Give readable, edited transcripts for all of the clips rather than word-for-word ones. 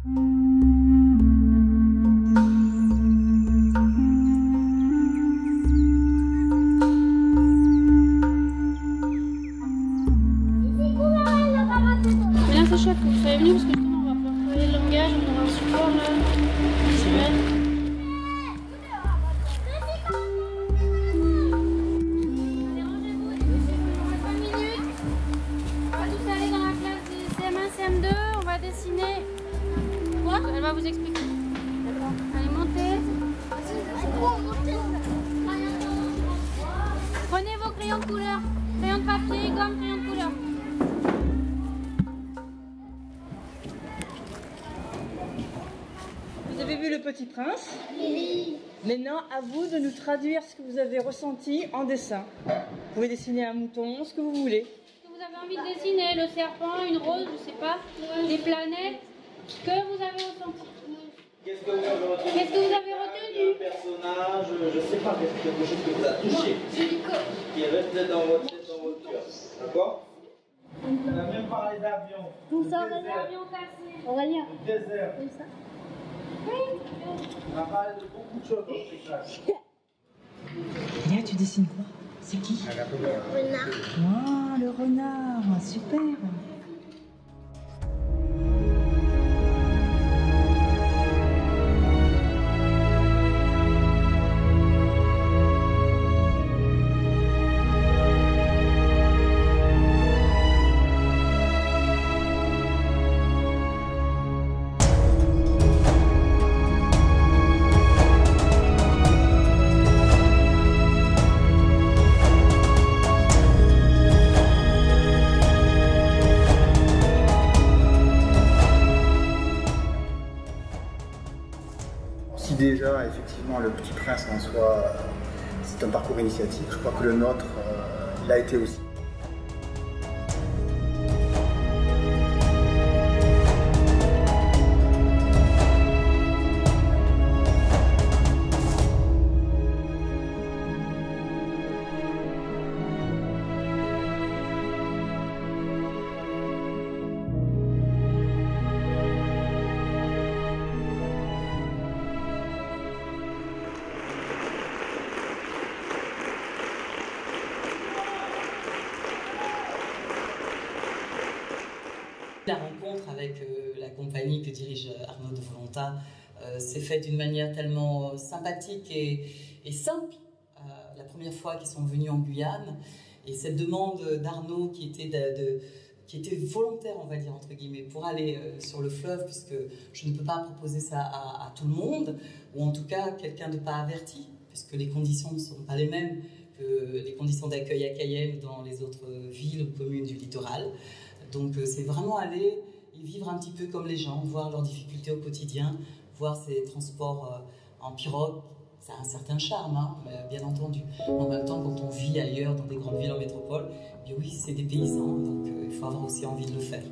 Mais là c'est chouette que vous soyez venus parce que justement on va pouvoir travailler le langage, on aura un support là, une semaine. Allez, rangez-vous, on a 5 minutes. On va tous aller dans la classe de CM1, CM2, on va dessiner. Quoi? Elle va vous expliquer. Allez, montez. Prenez vos crayons de couleur. Crayon de papier, gomme, crayon de couleur. Vous avez vu Le Petit Prince? Oui. Maintenant, à vous de nous traduire ce que vous avez ressenti en dessin. Vous pouvez dessiner un mouton, ce que vous voulez. Ce que vous avez envie de dessiner, le serpent, une rose, je sais pas, des planètes, que vous avez ressenti. Qu'est-ce que vous avez retenu? Qu'est-ce que vous avez retenu? Un personnage, je sais pas, quelque chose que vous a touché. Qui est resté dans votre tête, dans votre cœur. D'accord? On a même parlé d'avion. Tout ça, l'avion cassé. On va lire. Le désert. Comme ça. On a parlé de beaucoup de choses dans ces classes. Léa, tu dessines quoi? C'est qui? Renard. Ah, le renard, super. Si déjà, effectivement, Le Petit Prince en soi, c'est un parcours initiatique, je crois que le nôtre l'a été aussi. La rencontre avec la compagnie que dirige Arnaud de Volonta s'est faite d'une manière tellement sympathique et simple. La première fois qu'ils sont venus en Guyane, et cette demande d'Arnaud qui était volontaire, on va dire, entre guillemets, pour aller sur le fleuve, puisque je ne peux pas proposer ça à tout le monde, ou en tout cas quelqu'un de pas averti, puisque les conditions ne sont pas les mêmes que les conditions d'accueil à Cayenne ou dans les autres villes ou communes du littoral. Donc c'est vraiment aller et vivre un petit peu comme les gens, voir leurs difficultés au quotidien, voir ces transports en pirogue. Ça a un certain charme, hein, bien entendu. En même temps, quand on vit ailleurs, dans des grandes villes en métropole, bien oui, c'est des paysans, donc il faut avoir aussi envie de le faire.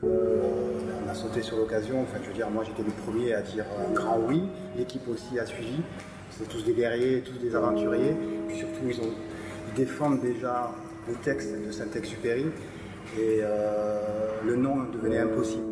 On a sauté sur l'occasion, enfin je veux dire, moi j'étais le premier à dire un grand oui, l'équipe aussi a suivi. C'est tous des guerriers, tous des aventuriers, puis surtout ils défendent déjà le texte de Saint-Exupéry et le nom devenait impossible.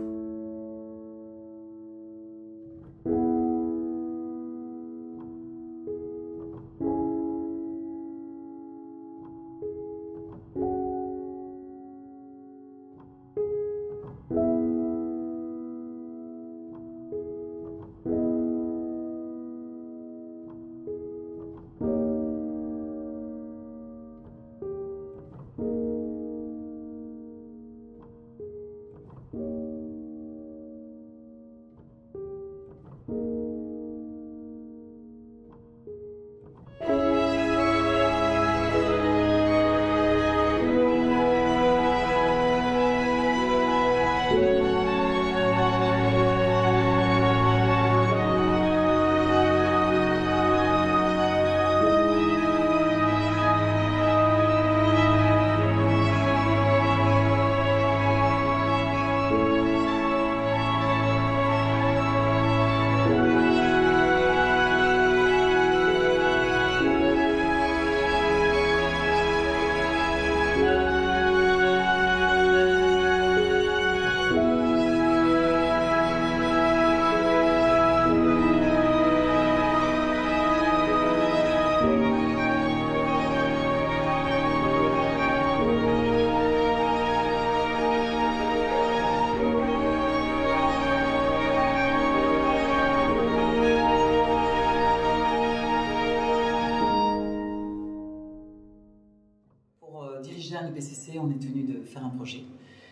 janvier, on est tenu de faire un projet.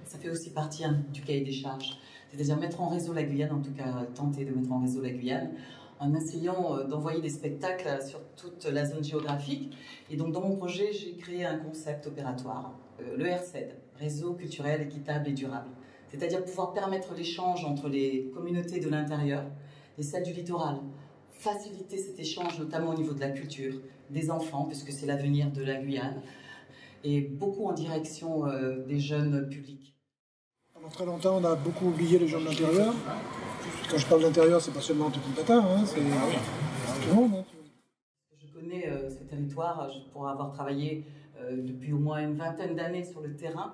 Ça fait aussi partie du cahier des charges, c'est-à-dire mettre en réseau la Guyane, en tout cas tenter de mettre en réseau la Guyane, en essayant d'envoyer des spectacles sur toute la zone géographique. Et donc dans mon projet, j'ai créé un concept opératoire, le RCED, Réseau culturel, équitable et durable. C'est-à-dire pouvoir permettre l'échange entre les communautés de l'intérieur et celles du littoral. Faciliter cet échange, notamment au niveau de la culture, des enfants, puisque c'est l'avenir de la Guyane, et beaucoup en direction des jeunes publics. Pendant très longtemps, on a beaucoup oublié les gens de l'intérieur. Quand je parle d'intérieur, c'est pas seulement Tata, hein, c'est tout le monde. Hein. Je connais ce territoire pour avoir travaillé depuis au moins une vingtaine d'années sur le terrain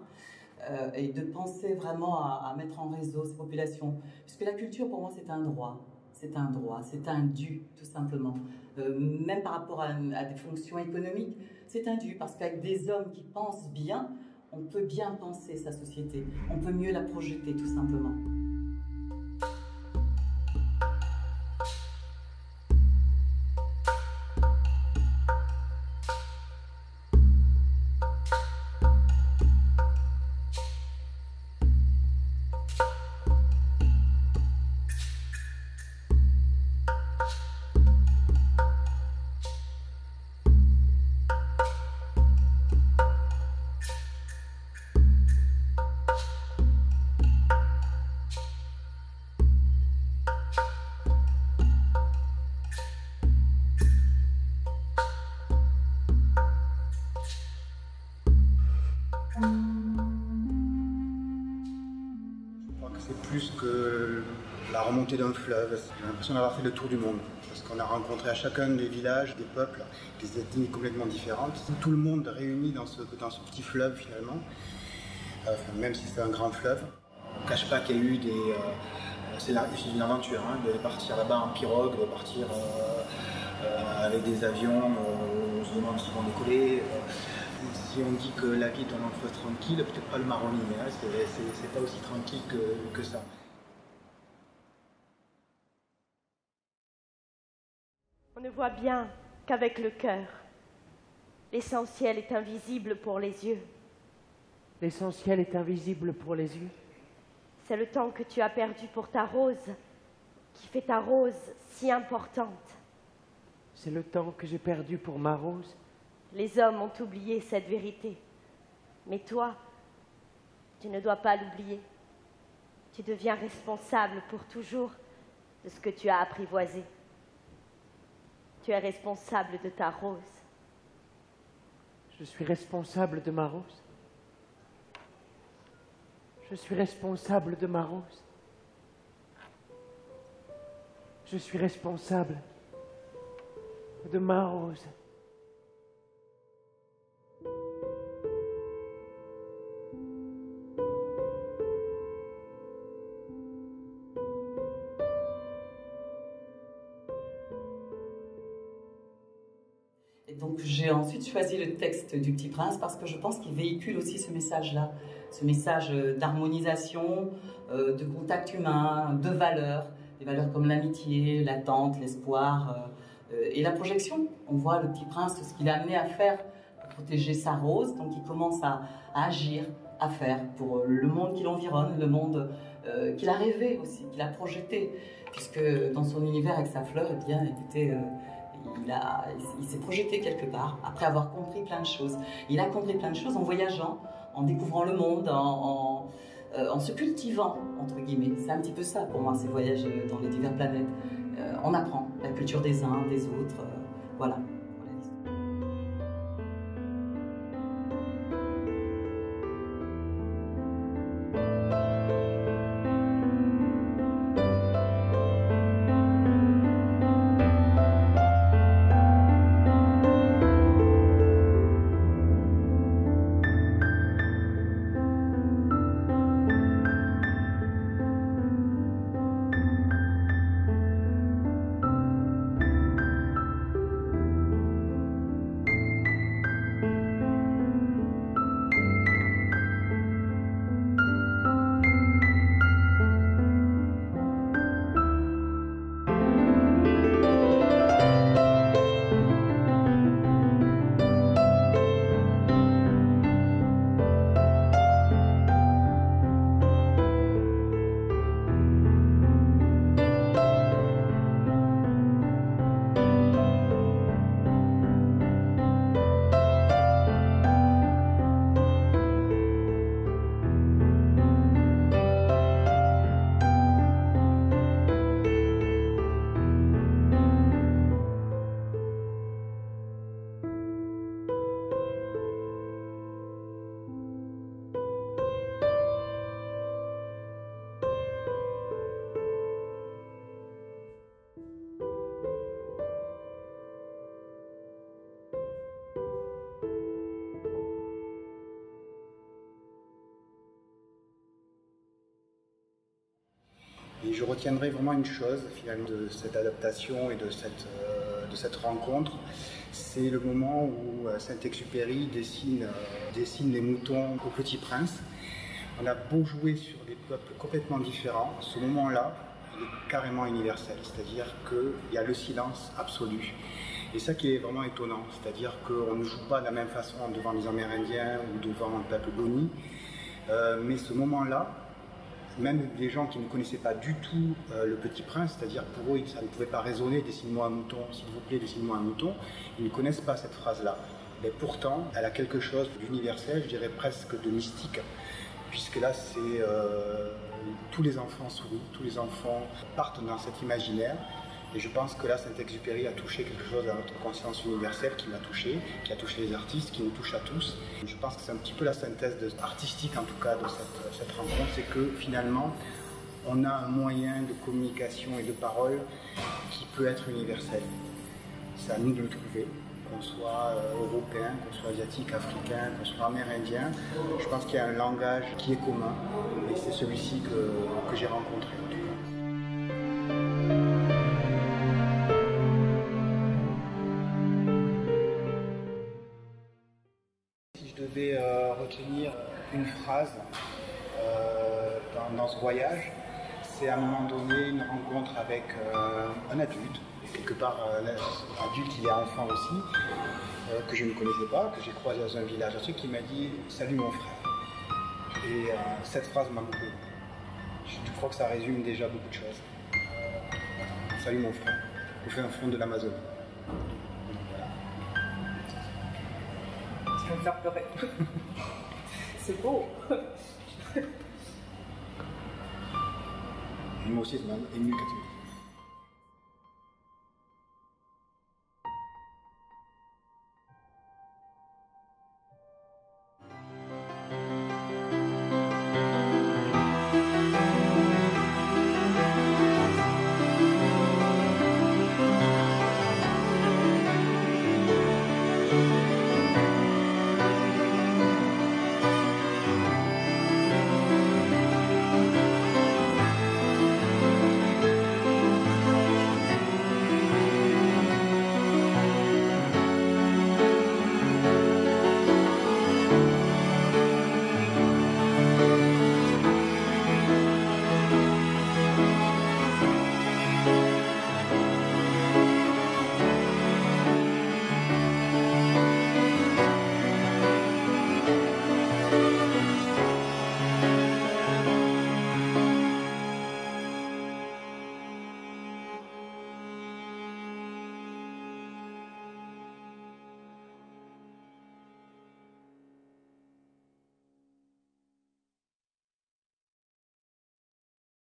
et de penser vraiment à mettre en réseau ces populations. Puisque la culture, pour moi, c'est un droit. C'est un droit, c'est un dû, tout simplement. Même par rapport à des fonctions économiques, c'est un dû, parce qu'avec des hommes qui pensent bien, on peut bien penser sa société, on peut mieux la projeter, tout simplement. Plus que la remontée d'un fleuve. J'ai l'impression d'avoir fait le tour du monde, parce qu'on a rencontré à chacun des villages, des peuples, des ethnies complètement différentes. Tout le monde réuni dans ce petit fleuve finalement, même si c'est un grand fleuve. On ne cache pas qu'il y a eu c'est une aventure, hein, de partir là-bas en pirogue, de partir avec des avions, on se demande s'ils vont décoller. Si on dit que la vie est un enfant tranquille, peut-être pas le Maroni, mais hein, c'est pas aussi tranquille que ça. On ne voit bien qu'avec le cœur. L'essentiel est invisible pour les yeux. L'essentiel est invisible pour les yeux. C'est le temps que tu as perdu pour ta rose, qui fait ta rose si importante. C'est le temps que j'ai perdu pour ma rose. Les hommes ont oublié cette vérité. Mais toi, tu ne dois pas l'oublier. Tu deviens responsable pour toujours de ce que tu as apprivoisé. Tu es responsable de ta rose. Je suis responsable de ma rose. Je suis responsable de ma rose. Je suis responsable de ma rose. Et donc j'ai ensuite choisi le texte du Petit Prince parce que je pense qu'il véhicule aussi ce message-là, ce message d'harmonisation, de contact humain, de valeurs, des valeurs comme l'amitié, l'attente, l'espoir et la projection. On voit le Petit Prince, ce qu'il a amené à faire pour protéger sa rose, donc il commence à agir, à faire pour le monde qui l'environne, le monde qu'il a rêvé aussi, qu'il a projeté, puisque dans son univers avec sa fleur, eh bien, écoutez, il s'est projeté quelque part, après avoir compris plein de choses. Il a compris plein de choses en voyageant, en découvrant le monde, en se cultivant, entre guillemets. C'est un petit peu ça pour moi, ces voyages dans les diverses planètes. On apprend la culture des uns, des autres, voilà. Et je retiendrai vraiment une chose finalement de cette adaptation et de cette rencontre, c'est le moment où Saint-Exupéry dessine les moutons au Petit Prince. On a beau jouer sur des peuples complètement différents, ce moment-là, il est carrément universel, c'est-à-dire qu'il y a le silence absolu. Et ça qui est vraiment étonnant, c'est-à-dire qu'on ne joue pas de la même façon devant les Amérindiens ou devant un peuple Boni, mais ce moment-là, même des gens qui ne connaissaient pas du tout le Petit Prince, c'est-à-dire pour eux, ça ne pouvait pas résonner, dessine-moi un mouton, s'il vous plaît, dessine-moi un mouton, ils ne connaissent pas cette phrase-là. Mais pourtant, elle a quelque chose d'universel, je dirais presque de mystique, puisque là, c'est tous les enfants sourient, tous les enfants partent dans cet imaginaire. Et je pense que là, Saint-Exupéry a touché quelque chose à notre conscience universelle qui m'a touché, qui a touché les artistes, qui nous touche à tous. Je pense que c'est un petit peu la synthèse artistique, en tout cas, de cette rencontre, c'est que finalement, on a un moyen de communication et de parole qui peut être universel. C'est à nous de le trouver, qu'on soit européen, qu'on soit asiatique, africain, qu'on soit amérindien. Je pense qu'il y a un langage qui est commun, et c'est celui-ci que j'ai rencontré, en tout cas. Je devais retenir une phrase dans ce voyage, c'est à un moment donné une rencontre avec un adulte, quelque part adulte il est enfant aussi, que je ne connaissais pas, que j'ai croisé dans un village, un truc qui m'a dit « Salut mon frère ». Et cette phrase m'a beaucoup. Je crois que ça résume déjà beaucoup de choses. Salut mon frère, au fin fond de l'Amazonie. Tu vas me faire pleurer. C'est beau. Moi aussi, ça m'a ému quand tu me dis.